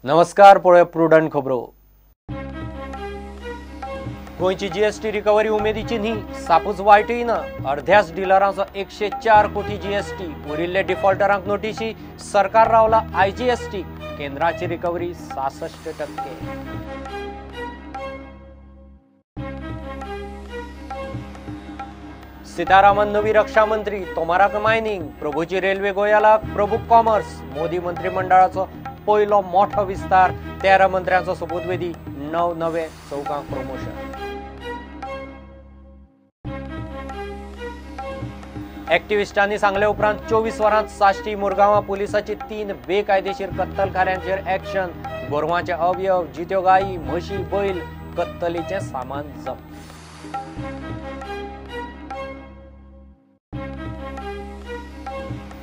नमस्कार. पळय प्रुडंट खबरो. गोंयची जीएसटी रिकव्हरी उमेदीची न्ही. सापूच वायटय ना. अर्ध्याच डिलरांचो 104 कोटी जीएसटी. उरिल्ले डिफॉल्टरांक नोटीशी. सरकार रावला आयजीएसटी. केंद्राची रिकव्हरी 66%. सीतारामन नवी रक्षा मंत्री. तोमाराक मायनिंग. प्रभूची रेल्वे गोंयाला. प्रभू कॉमर्स. मोदी मंत्रिमंडळाचो पयलो मोठो विस्तार. 13 मंत्र्यांचो सोपूतविधी. 9 नवे चौकांक प्रमोशन. एक्टिविस्टांनी सांगले उपरांत 24 वरांत साश्टी मुरगांवां पुलिसाची 3 बेकायदेशीर कत्तलखान्यांचेर एक्शन. गोरवांचे अवयव, जित्यो गायी, म्हशी, बैल, कत्तलीचें सामान जप्त.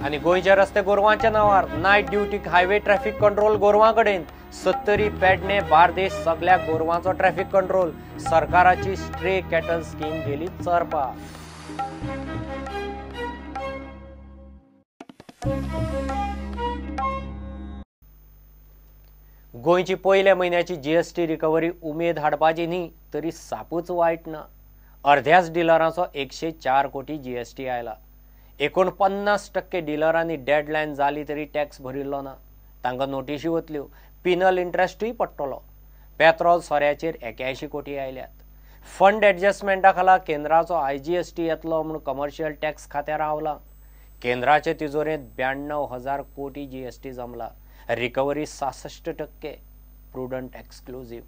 आणि गोंयचे रस्ते गोरवांच्या नावार. नायट ड्युटीक हायवे ट्रॅफिक कंट्रोल गोरवां कडेन. 70 पेडणे बार्देश सगळ्या गोरवांचो ट्रॅफिक कंट्रोल. सरकाराची स्ट्रे कॅटल स्कीम गेली चरपा. गोंयची पयल्या म्हयन्याची जीएसटी रिकव्हरी उमेद हाडपाची न्ही तरी सापूच वायट ना. अर्ध्याच डिलरांचो 104 कोटी जीएसटी आयला. 49% डिलरांनी डेडलायन जाली तरी टॅक्स भरिल्लो ना. तांकां नोटीशी वतल्यो. पिनल इंट्रस्टूय पडटलो. पेट्रोल सोऱ्याचेर 81 कोटी आयल्यात. फंड एडजस्टमेंटा खाला केंद्राचो आयजीएसटी येतलो म्हूण कमर्शियल टॅक्स खात्यार रावला. केंद्राचे तिजोरेंत 92,000 कोटी जीएसटी जमला. रिकव्हरी 66%. Prudent exclusive.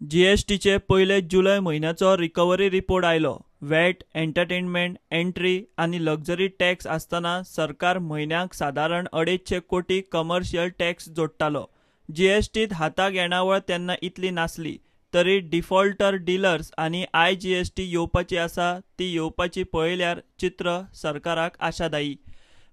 जीएसटीचे पयले जुलय म्हयन्याचो रिकव्हरी रिपोर्ट आयलो. वॅट, एंटरटेनमेंट, एंट्री आनी लक्झरी टॅक्स आसतना सरकार म्हयन्याक सादारण 250 कोटी कमर्शियल टॅक्स जोडटालो. जीएसटीत हाताक येणावळ तेन्ना इतली नासली तरी डिफॉल्टर डीलर्स आनी आयजीएसटी येवपाची आसा ती येवपाची पळयल्यार चित्र सरकाराक आशादायी.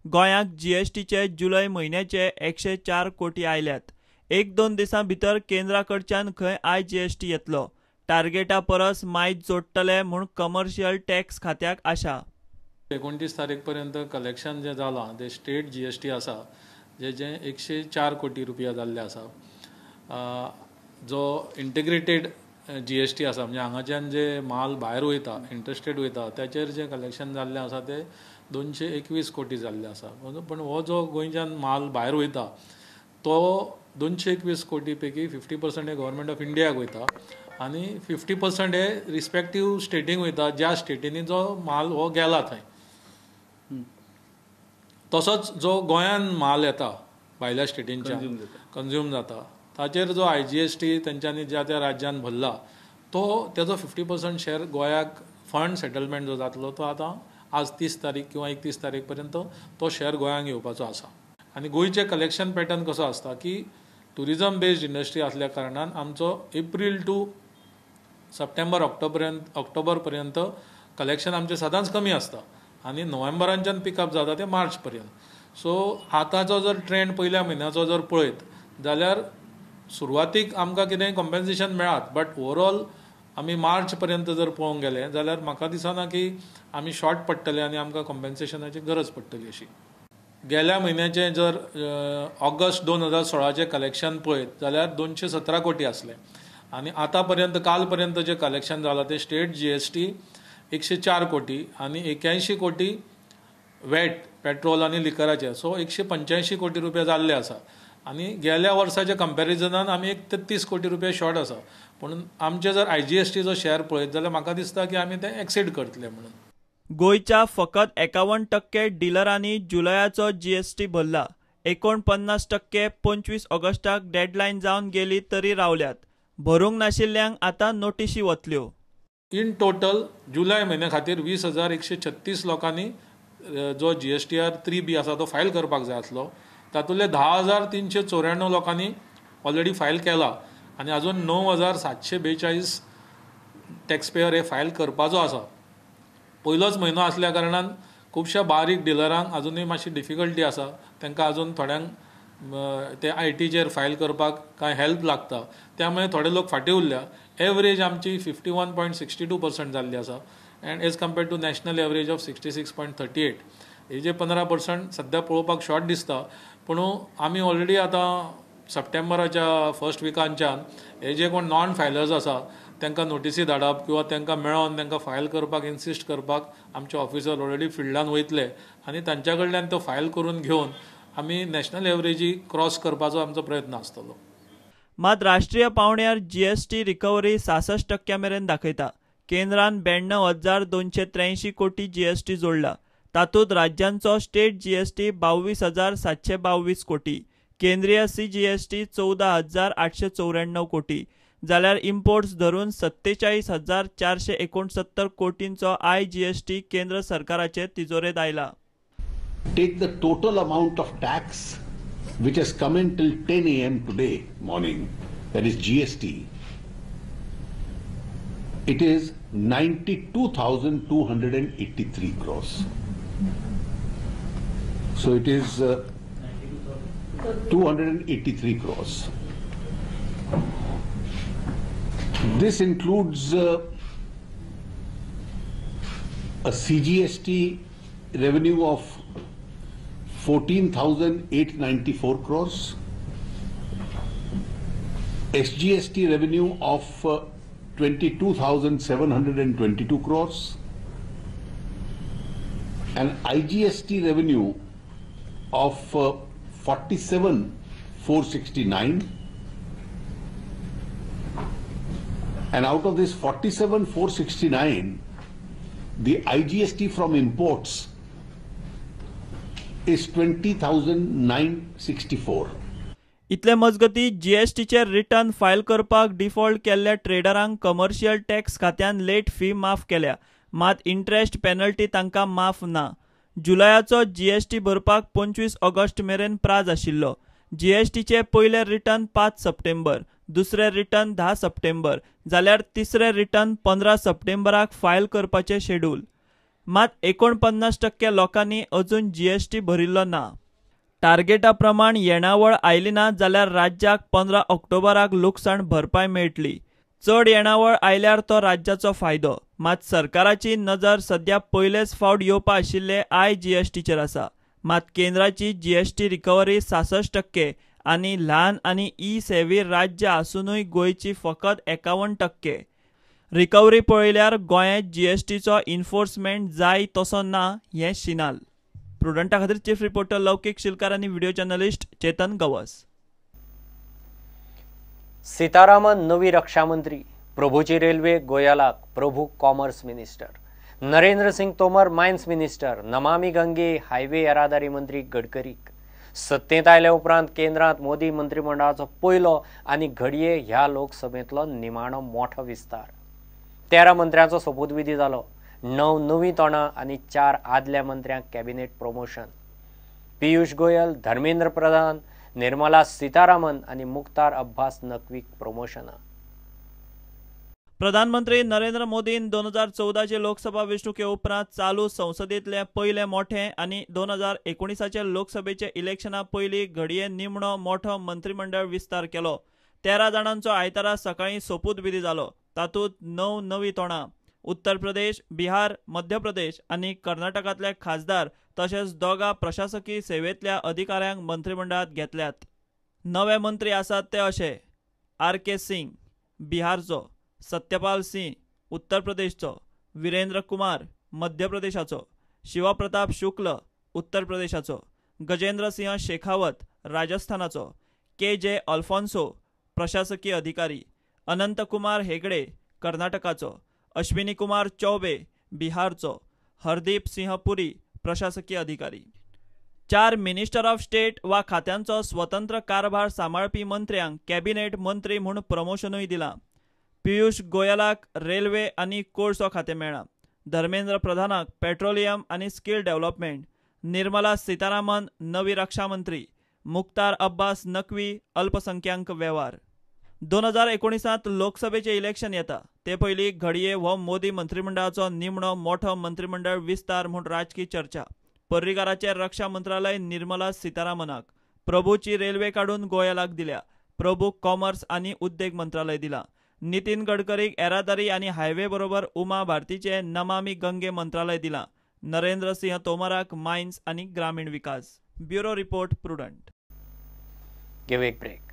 गोंयाक जीएसटीचे जुलय म्हयन्याचे 104 कोटी आयल्यात. 1-2 दिसां भितर केंद्रा कडच्यान खंय आयजीएसटी येतलो. टार्गेटा परस मायज जोडटले म्हूण कमर्शियल टॅक्स खात्याक आशा. 29 तारीख पर्यंत कलेक्शन जे जालां ते स्टेट जीएसटी आसा जे 104 कोटी रुपया जाल्ले आसा. जो इंटिग्रेटेड जीएसटी आसा म्हणजे हांगाच्यान जे माल भायर वयता इंटरस्टेट वयता त्याचेर जे कलेक्शन जाल्लें आसा ते 221 कोटी जाल्ले आसा. पण हो जो गोंयच्यान माल भायर वयता तो 221 कोटी पैकी 50% हे गव्हर्मेंट ऑफ इंडियाक वयता आनी 50% हे रिस्पेक्टीव स्टेटींक वयता ज्या स्टेटींनी जो माल हो गेला थंय. तसोच जो गोंयान माल येता भायल्या स्टेटींच्यान कंज्यूम जाता ताचेर जो आयजीएसटी तेंच्यांनी ज्या त्या राज्यान भरला तो तेजो 50% शेअर गोंयाक फंड सेटलमेंट जो जातलो तो आतां आज 30 तारीख किंवा 31 तारीख पर्यंत तो शेअर गोंयांक येवपाचो आसा. आनी गोंयचे कलेक्शन पॅटर्न कसो आसता की टुरिजम बेस्ड इंडस्ट्री असल्या कारणान आमचो एप्रील टू सप्टेंबर ऑक्टोबर पर्यंत कलेक्शन आमचे सदांच कमी आसता आनी नोव्हेंबराच्यान पिकअप जाता ते मार्च पर्यंत. सो आतांचो जर ट्रेंड पयल्या म्हयन्याचो जर पळयत जाल्यार सुरवातीक आमकां कितें कॉम्पेन्सेशन मेळात बट ओवरऑल आमी मार्च पर्यंत जर पळोवंक गेले जाल्यार म्हाका दिसना की आमी शॉर्ट पडटले आनी आमकां कॉम्पेन्सेशनाची गरज पडटली अशी. गेल्या म्हयन्याचे जर ऑगस्ट 2016चे कलेक्शन पळयत जाल्यार 217 कोटी आसले आनी आतां पर्यंत काल पर्यंत जे कलेक्शन जालां ते स्टेट जीएसटी 104 कोटी आनी 81 कोटी वॅट पेट्रोल आनी लिकराचे. सो 185 कोटी रुपया जाल्ले आसा आनी गेल्या वर्साच्या कंपॅरिजनान आमी 33 कोटी रुपया शॉर्ट आसा. म्हणून आमचे जर आयजीएसटीचो शेअर पळयत जाल्यार म्हाका दिसता की आमी तें एक्सीड करतले म्हणून. गोंयच्या फकत 51% डिलरांनी जुलयाचो जीएसटी भरला. 49% 25 ऑगस्टाक डेडलायन जावन गेली तरी रावल्यात. भरूंक नाशिल्ल्यांक आतां नोटीशी वतल्यो. इन टोटल जुलय म्हयन्या खातीर 20,136 लोकांनी जो जीएसटीआर 3B आसा तो फायल करपाक जाय आसलो. तातूंतले 10,394 लोकांनी ऑलरेडी फायल केला आनी अजून 9,742 टॅक्स पेयर हे फायल करपाचो आसा. पयलोच म्हयनो आसल्या कारणान खुबश्या बारीक डिलरांक अजुनूय मातशी डिफिकल्टी आसा. तांकां अजून थोड्यांक ते आयटीचेर फायल करपाक कांय हेल्प लागता त्यामुळे थोडे लोक फाटीं उरल्या. एवरेज आमची 51.62% जाल्ली आसा and as compared to national average of 66.38. हे जे 15% सध्या पळोवपाक शॉर्ट दिसता, पूण आमी ऑलरेडी आतां सप्टेंबराच्या फर्स्ट विकांच्यान हे जे कोण नॉन फायलर्स आसा तांकां नोटिसी धाडप किंवा तांकां मेळोन तांकां फायल करपाक इन्सिस्ट करपाक आमचे ऑफिसर ऑलरेडी फिल्डान वयतले आनी तांच्या कडल्यान तो फायल करून घेवन आमी नॅशनल एवरेजी क्रॉस करपाचो आमचो प्रयत्न आसतलो. मात राष्ट्रीय पावंड्यार जीएसटी रिकव्हरी 66% मेरेन दाखयता. केंद्रान 92,283 कोटी जीएसटी जोडला. तातूंत राज्यांचो स्टेट जीएसटी 22,722 कोटी, केंद्रीय सीजीएसटी 14,894 कोटी, जाल्यार इम्पोर्ट्स धरून 47,469 कोटींचो आयजीएसटी केंद्र सरकाराचे तिजोरेत आयला. Take the total amount of tax which has come in till 10 a.m. today morning, that is GST, it is 92,283 crores. So it is 283 crores. This includes a CGST revenue of 14,894 crores, SGST revenue of 22,722 crores, and IGST revenue of 47,469, and out of this 47,469, the IGST from imports is 20,964. इतले मजगती जीएसटीचे return file करपाक default केल्ल्या ट्रेडरांक commercial tax खात्यान late fee माफ केल्या, मात interest penalty तांकां माफ ना. जुलयाचो जीएसटी भरपाक 25 ऑगस्ट मेरेन प्राज आशिल्लो. जीएसटीचे पयले रिटर्न 5 सप्टेंबर, दुसरे रिटर्न 10 सप्टेंबर, जाल्यार तिसरे रिटर्न 15 सप्टेंबराक फायल करपाचे शेड्यूल. मात 49% लोकांनी अजून जीएसटी भरिल्लो ना. टार्गेटा प्रमाण येणावळ आयली ना जाल्यार राज्याक 15 ऑक्टोबराक लुकसाण भरपाय मेळटली. चड येणावळ आयल्यार तो राज्याचो फायदो. मात सरकाराची नजर सध्या पयलेच फावट येवपा आशिल्ले आयजीएसटीचेर आसा. मात केंद्राची जीएसटी रिकव्हरी 66% आनी ल्हान आनी ई सेवी राज्य आसूनय गोंयची फकत 51%. रिकव्हरी पळयल्यार गोंयांत जीएसटीचो इन्फोर्समेंट जाय तसो ना हें शिनाल. प्रुडंटा खातीर चीफ रिपोर्टर लौकीक शिलकार आनी व्हिडिओ जर्नलिस्ट चेतन गवस. सीतारामन नवी रक्षा मंत्री, प्रभूची रेल्वे गोयालाक Prabhu commerce minister, Narendra Singh Tomar mines minister, Namami Gange highway येरादारी मंत्री गडकरीक. सत्तेंत आयल्या उपरांत केंद्रांत मोदी मंत्रिमंडळाचो पयलो आनी घडये ह्या लोकसभेंतलो निमाणो मोठो विस्तार. 13 मंत्र्यांचो सोपूतविधी जालो. 9 नवीं तोंडां आनी 4 आदल्या मंत्र्यांक कॅबिनेट प्रमोशन. पियुष गोयल, धर्मेंद्र प्रधान, निर्मला सीतारामन आनी मुख्तार अब्बास नक्वीक प्रमोशनां. प्रधानमंत्री नरेंद्र मोदीन 2014चे लोकसभा वेंचणुके उपरांत चालू संसदेंतले पयले मोठे आनी 2019चे लोकसभेचे इलेक्शना पयलीं घडये निमणो मोठो मंत्रिमंडळ विस्तार केलो. 13 जाणांचो आयतारा सकाळीं सोपूतविधी जालो. तातूंत 9 नवीं तोंडां. उत्तर प्रदेश, बिहार, मध्य प्रदेश आनी कर्नाटकांतले खासदार तशेंच 2 प्रशासकीय सेवेंतल्या अधिकाऱ्यांक मंत्रिमंडळांत घेतल्यात. नवे मंत्री आसात ते अशे: आर.के. सिंग बिहारचो, सत्यपाल सिंह उत्तर प्रदेशचो, वीरेंद्र कुमार मध्य प्रदेशाचो, शिवप्रताप शुक्ल उत्तर प्रदेशाचो, गजेंद्र सिंह शेखावत राजस्थानाचो, के.जे. अल्फोन्सो प्रशासकीय अधिकारी, अनंत कुमार हेगडे कर्नाटकाचो, अश्विनी कुमार चौबे बिहारचो, हरदीप सिंह पुरी प्रशासकीय अधिकारी. 4 मिनिस्टर ऑफ स्टेट वा खात्यांचो स्वतंत्र कारभार सांबाळपी मंत्र्यांक कॅबिनेट मंत्री म्हूण प्रमोशनूय दिलां. पियुष गोयलाक रेल्वे आनी कोळसो खातें मेळ्ळां. धर्मेंद्र प्रधानाक पेट्रोलियम आनी स्कील डेव्हलपमेंट, निर्मला सीतारामन नवी रक्षा मंत्री, मुख्तार अब्बास नक्वी अल्पसंख्याक वेव्हार. 2019 लोकसभेचे इलेक्शन येता ते पयलीं घडये हो मोदी मंत्रिमंडळाचो निमणो मोठो मंत्रिमंडळ विस्तार म्हूण राजकी चर्चा. पर्रीकाराचे रक्षा मंत्रालय निर्मला सीतारामनाक, प्रभूची रेल्वे काडून गोयलाक दिल्या, प्रभूक कॉमर्स आनी उद्देग मंत्रालय दिलां. नितीन गडकरीक येरादारी आनी हायवे बरोबर उमा भारतीचे नमामी गंगे मंत्रालय दिलां. नरेंद्र सिंह तोमराक मायन्स आनी ग्रामीण विकास. Bureau report prudent. घेऊ एक ब्रेक.